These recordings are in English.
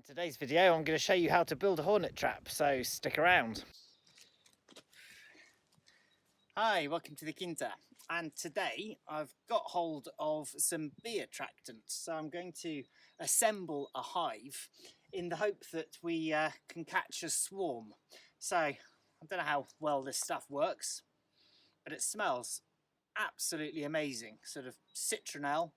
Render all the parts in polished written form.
Today's video I'm going to show you how to build a hornet trap, so stick around. Hi, welcome to the Quinta, and today I've got hold of some bee attractants, so I'm going to assemble a hive in the hope that we can catch a swarm. So I don't know how well this stuff works, but it smells absolutely amazing, sort of citronelle.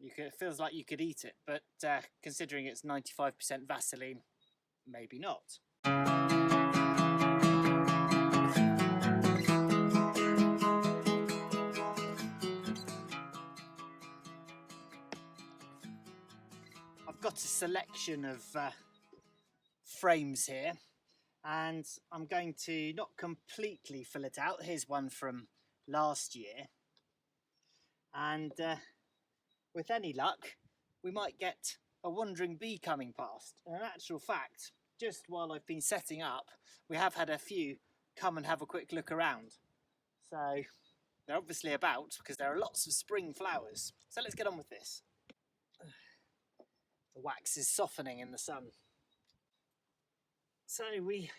It feels like you could eat it, but considering it's 95% Vaseline, maybe not. I've got a selection of frames here, and I'm going to not completely fill it out. Here's one from last year, and with any luck, we might get a wandering bee coming past. And in actual fact, just while I've been setting up, we have had a few come and have a quick look around. So they're obviously about because there are lots of spring flowers. So let's get on with this. The wax is softening in the sun. So we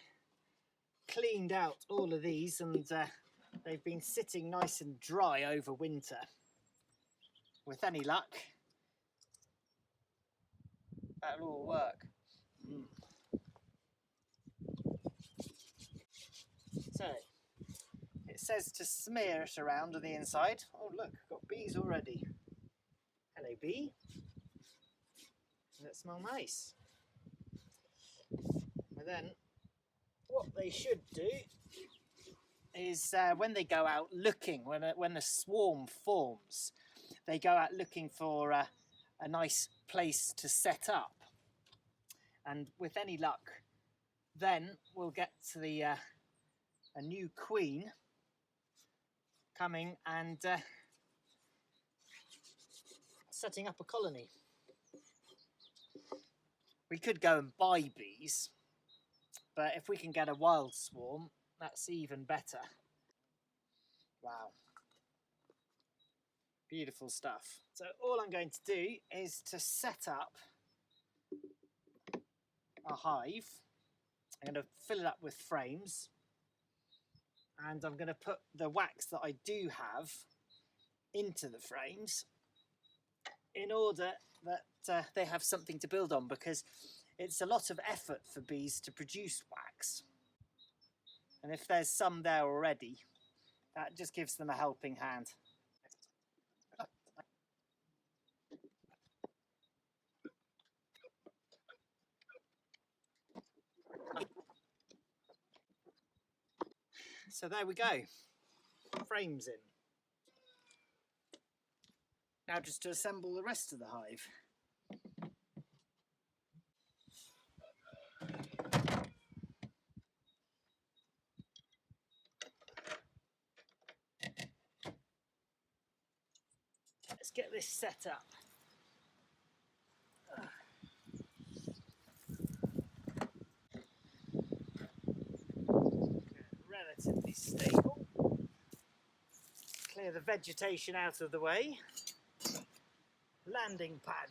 cleaned out all of these, and they've been sitting nice and dry over winter. With any luck, that'll all work. So it says to smear it around on the inside. Oh look, I've got bees already. Hello bee. Does that smell nice? And then what they should do is when they go out looking, when the swarm forms, they go out looking for a nice place to set up. And with any luck, then we'll get to the a new queen coming and setting up a colony. We could go and buy bees, but if we can get a wild swarm, that's even better. Wow. Beautiful stuff. So all I'm going to do is to set up a hive. I'm going to fill it up with frames, and I'm going to put the wax that I do have into the frames in order that they have something to build on, because it's a lot of effort for bees to produce wax. And if there's some there already, that just gives them a helping hand. So there we go, frames in. Now just to assemble the rest of the hive. Let's get this set up. Relatively stable. Clear the vegetation out of the way. Landing pad.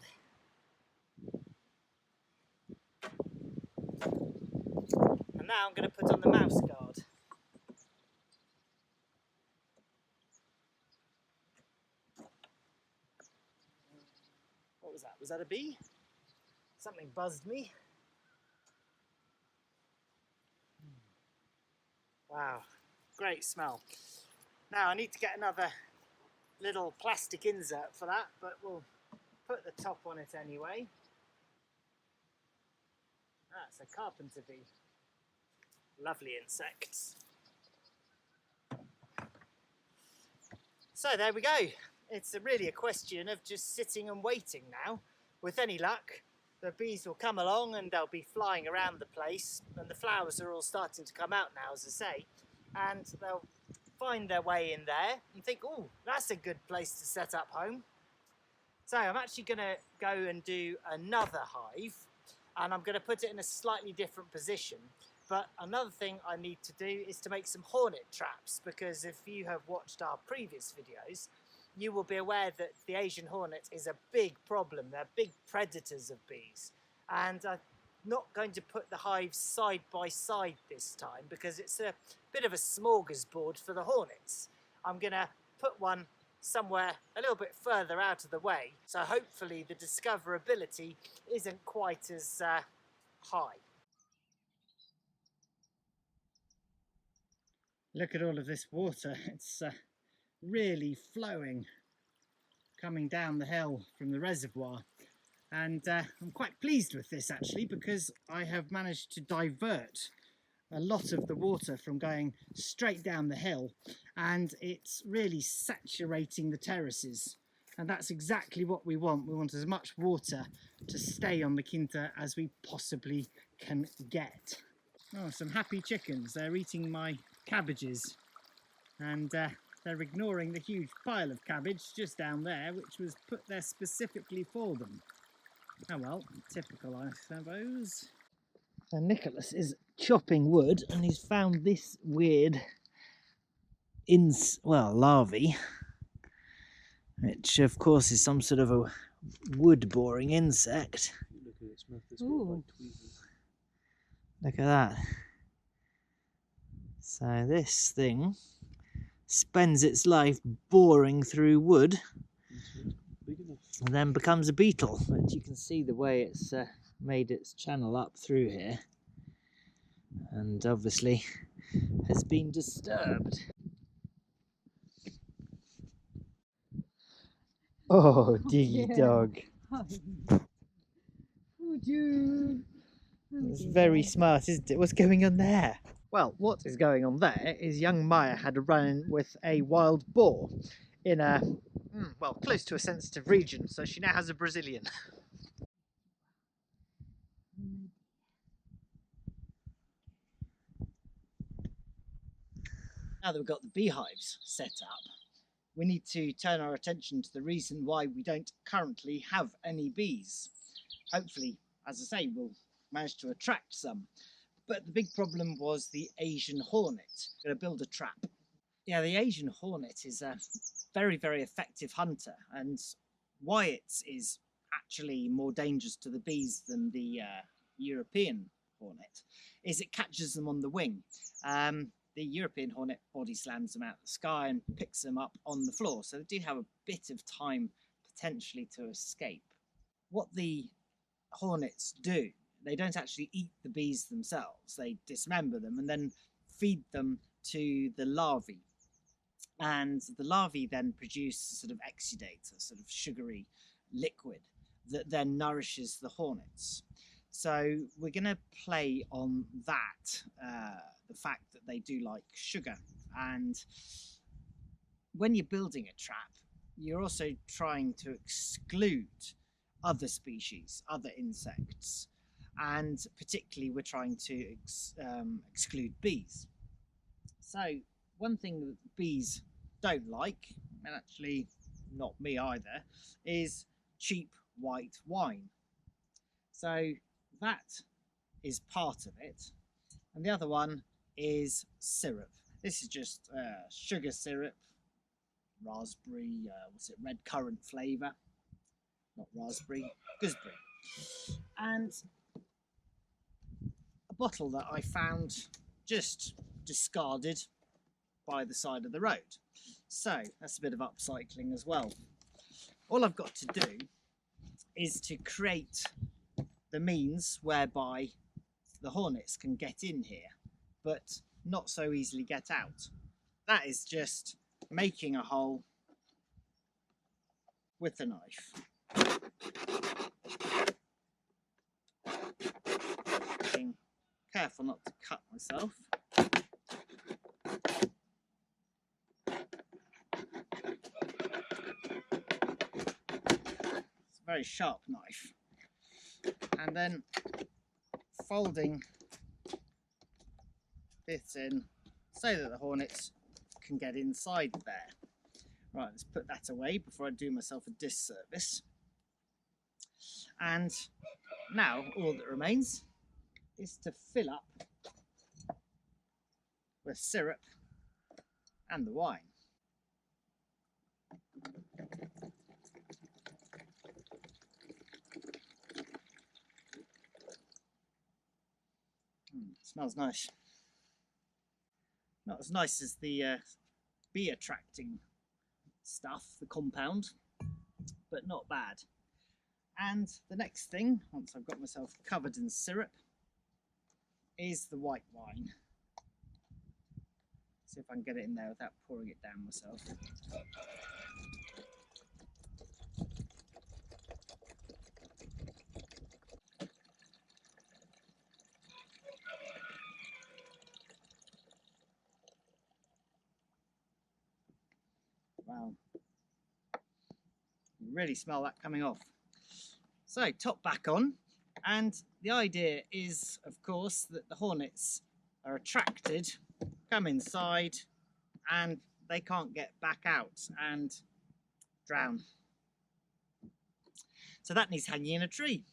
And now I'm going to put on the mouse guard. What was that? Was that a bee? Something buzzed me. Wow, great smell. Now I need to get another little plastic insert for that, but we'll put the top on it anyway. That's a carpenter bee. Lovely insects. So there we go. It's really a question of just sitting and waiting now. With any luck, the bees will come along and they'll be flying around the place, and the flowers are all starting to come out now, as I say, and they'll find their way in there and think, oh, that's a good place to set up home. So I'm actually going to go and do another hive, and I'm going to put it in a slightly different position. But another thing I need to do is to make some hornet traps, because if you have watched our previous videos, you will be aware that the Asian hornet is a big problem. They're big predators of bees. And I'm not going to put the hives side by side this time because it's a bit of a smorgasbord for the hornets. I'm going to put one somewhere a little bit further out of the way, so hopefully the discoverability isn't quite as high. Look at all of this water. It's really flowing, coming down the hill from the reservoir. And I'm quite pleased with this actually, because I have managed to divert a lot of the water from going straight down the hill, and it's really saturating the terraces. And that's exactly what we want. We want as much water to stay on the quinta as we possibly can get. Oh, some happy chickens. They're eating my cabbages, and they're ignoring the huge pile of cabbage just down there, which was put there specifically for them. Oh well, typical I suppose. So Nicholas is chopping wood and he's found this weird larvae, which of course is some sort of a wood boring insect. Look at its mouth, it's got like tweezers. Look at that. So this thing spends its life boring through wood and then becomes a beetle. But you can see the way it's made its channel up through here, and obviously has been disturbed. Oh, diggy dog. It's very smart, isn't it? What's going on there? Well, what is going on there is young Maya had a run-in with a wild boar in a, well, close to a sensitive region, so she now has a Brazilian. Now that we've got the beehives set up, we need to turn our attention to the reason why we don't currently have any bees. Hopefully, as I say, we'll manage to attract some. But the big problem was the Asian hornet. I'm going to build a trap. Yeah, the Asian hornet is a very, very effective hunter, and why it is actually more dangerous to the bees than the European hornet is it catches them on the wing. The European hornet body slams them out of the sky and picks them up on the floor, so they do have a bit of time potentially to escape. What the hornets do, they don't actually eat the bees themselves. They dismember them and then feed them to the larvae. And the larvae then produce sort of exudate, a sort of sugary liquid that then nourishes the hornets. So we're going to play on that, the fact that they do like sugar. And when you're building a trap, you're also trying to exclude other species, other insects. And particularly we're trying to exclude bees. So one thing that bees don't like, and actually not me either, is cheap white wine. So that is part of it. And the other one is syrup. This is just sugar syrup, raspberry, red currant flavour, not raspberry, gooseberry. And a bottle that I found just discarded by the side of the road. So that's a bit of upcycling as well. All I've got to do is to create the means whereby the hornets can get in here, but not so easily get out. That is just making a hole with a knife. Being careful not to cut myself. It's a very sharp knife. And then folding this in so that the hornets can get inside there. Right, let's put that away before I do myself a disservice. And now all that remains is to fill up with syrup and the wine. Smells nice. Not as nice as the bee attracting stuff, the compound, but not bad. And the next thing, once I've got myself covered in syrup, is the white wine. See if I can get it in there without pouring it down myself. Wow, you really smell that coming off. So top back on, and the idea is, of course, that the hornets are attracted, come inside, and they can't get back out and drown. So that needs hanging in a tree.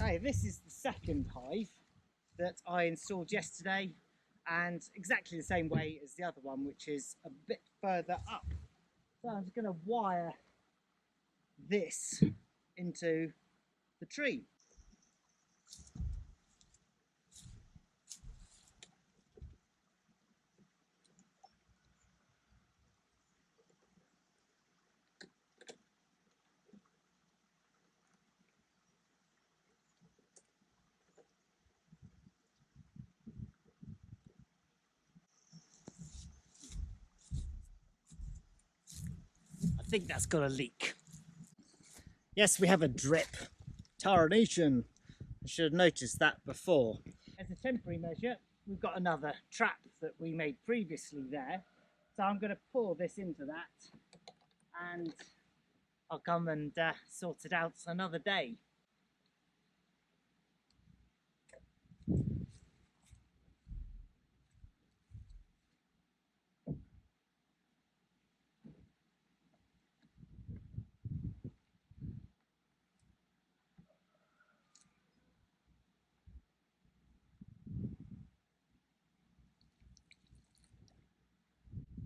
Okay, this is the second hive that I installed yesterday, and exactly the same way as the other one, which is a bit further up. So I'm just going to wire this into the tree. I think that's got a leak. Yes, we have a drip. Taronation. I should have noticed that before. As a temporary measure, we've got another trap that we made previously there. So I'm going to pour this into that, and I'll come and sort it out another day.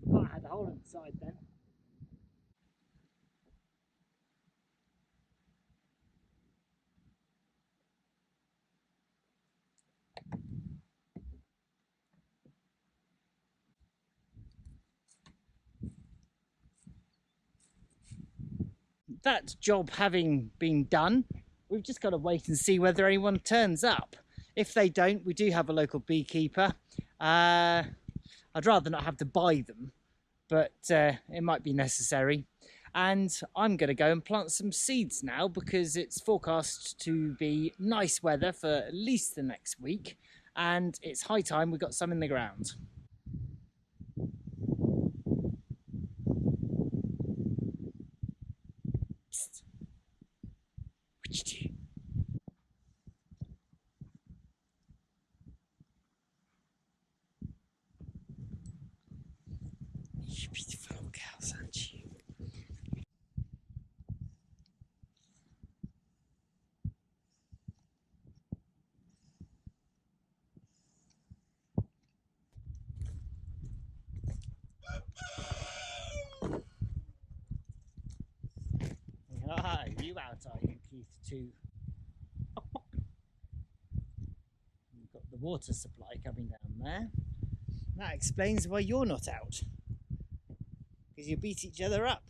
I had a hole inside then. That job having been done, we've just got to wait and see whether anyone turns up. If they don't, we do have a local beekeeper. I'd rather not have to buy them, but it might be necessary. And I'm going to go and plant some seeds now, because it's forecast to be nice weather for at least the next week, and it's high time we got some in the ground. Psst. You beautiful girls, aren't you? Ah, you out, are you, Keith, too? You've got the water supply coming down there. That explains why you're not out, because you beat each other up.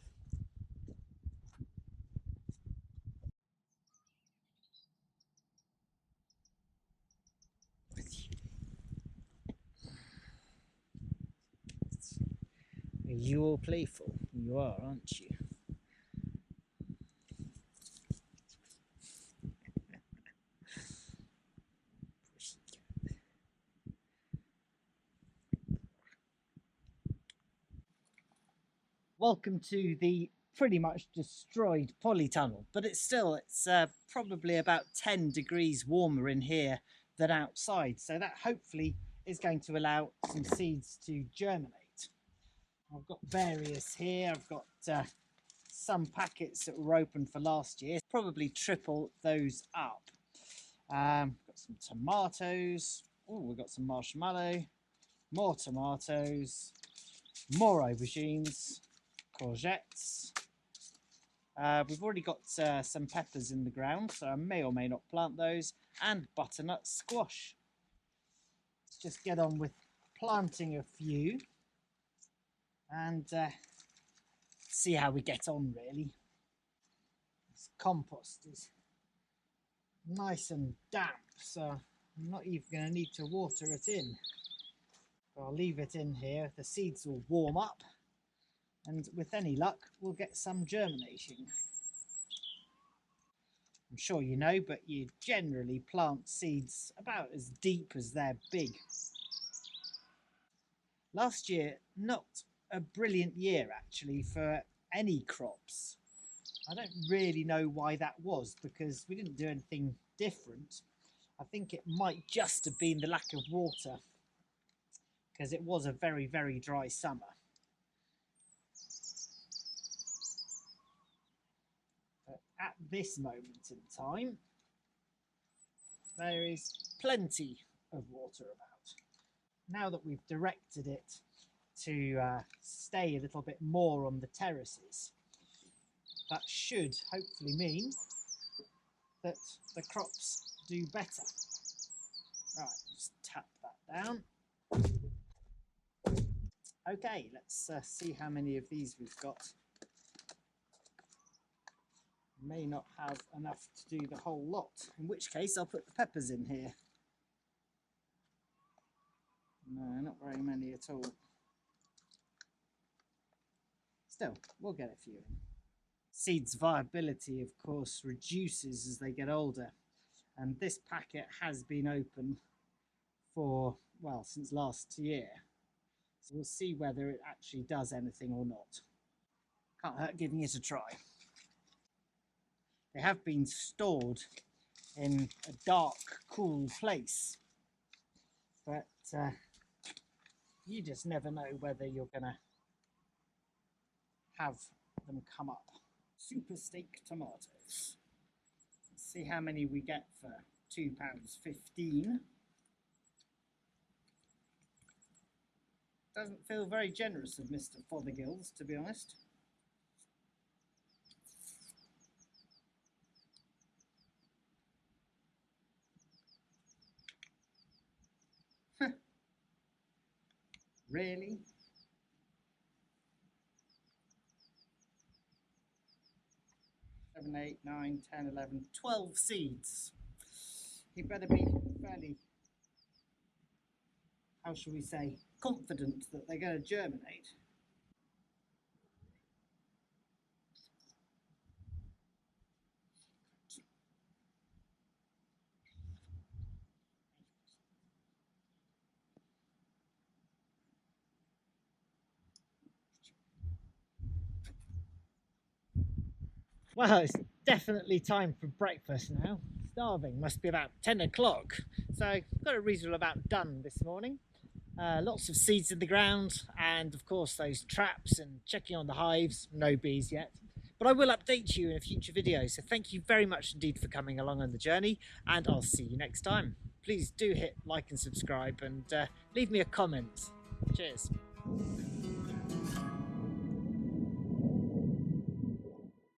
Are you all playful? You are, aren't you? Welcome to the pretty much destroyed polytunnel, but it's probably about 10 degrees warmer in here than outside, so that hopefully is going to allow some seeds to germinate. I've got various here. I've got some packets that were open for last year, probably triple those up. Got some tomatoes. Oh, we've got some marshmallow, more tomatoes, more aubergines, courgettes, We've already got some peppers in the ground, so I may or may not plant those, and butternut squash. Let's just get on with planting a few and see how we get on, really. This compost is nice and damp, so I'm not even going to need to water it in. I'll leave it in here. The seeds will warm up, and with any luck we'll get some germination. I'm sure you know, but you generally plant seeds about as deep as they're big. Last year, not a brilliant year actually for any crops. I don't really know why that was, because we didn't do anything different. I think it might just have been the lack of water, because it was a very, very dry summer. But at this moment in time, there is plenty of water about. Now that we've directed it to stay a little bit more on the terraces, that should hopefully mean that the crops do better. Right, just tap that down. Okay, let's see how many of these we've got. May not have enough to do the whole lot, in which case I'll put the peppers in here. No, not very many at all. Still, we'll get a few in. Seeds' viability, of course, reduces as they get older, and this packet has been open for, well, since last year. So we'll see whether it actually does anything or not. Can't hurt giving it a try. They have been stored in a dark, cool place, but you just never know whether you're going to have them come up. Super steak tomatoes. Let's see how many we get for £2.15. Doesn't feel very generous of Mr. Fothergill's, to be honest. Really? Seven, 8, 9, 10, 11, 12 seeds. You better be fairly, how shall we say, confident that they're going to germinate. Well, it's definitely time for breakfast now. Starving, must be about 10 o'clock. So got a reasonable amount done this morning. Lots of seeds in the ground, and of course those traps and checking on the hives. No bees yet, but I will update you in a future video. So thank you very much indeed for coming along on the journey, and I'll see you next time. Please do hit like and subscribe, and leave me a comment. Cheers.